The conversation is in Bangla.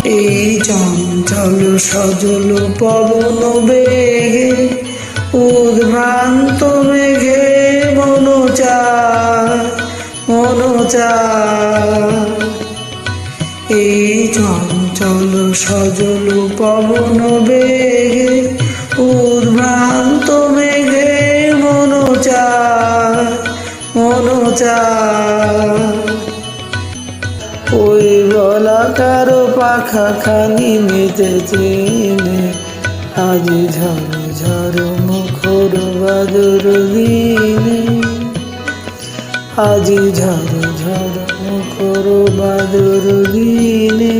এই চঞ্চল সজল পবন বেগে উদ্ভ্রান্ত মেঘে মন চায়। এই চঞ্চল সজল পবন বেগে উদ্ভ্রান্ত মেঘে মন চায়। ওই বলাকার পাখা খানি মেতেছে আজি ঝড় ঝড় মুখর বাদর দিনে, আজি ঝড় ঝড় মুখর বাদর দিনে।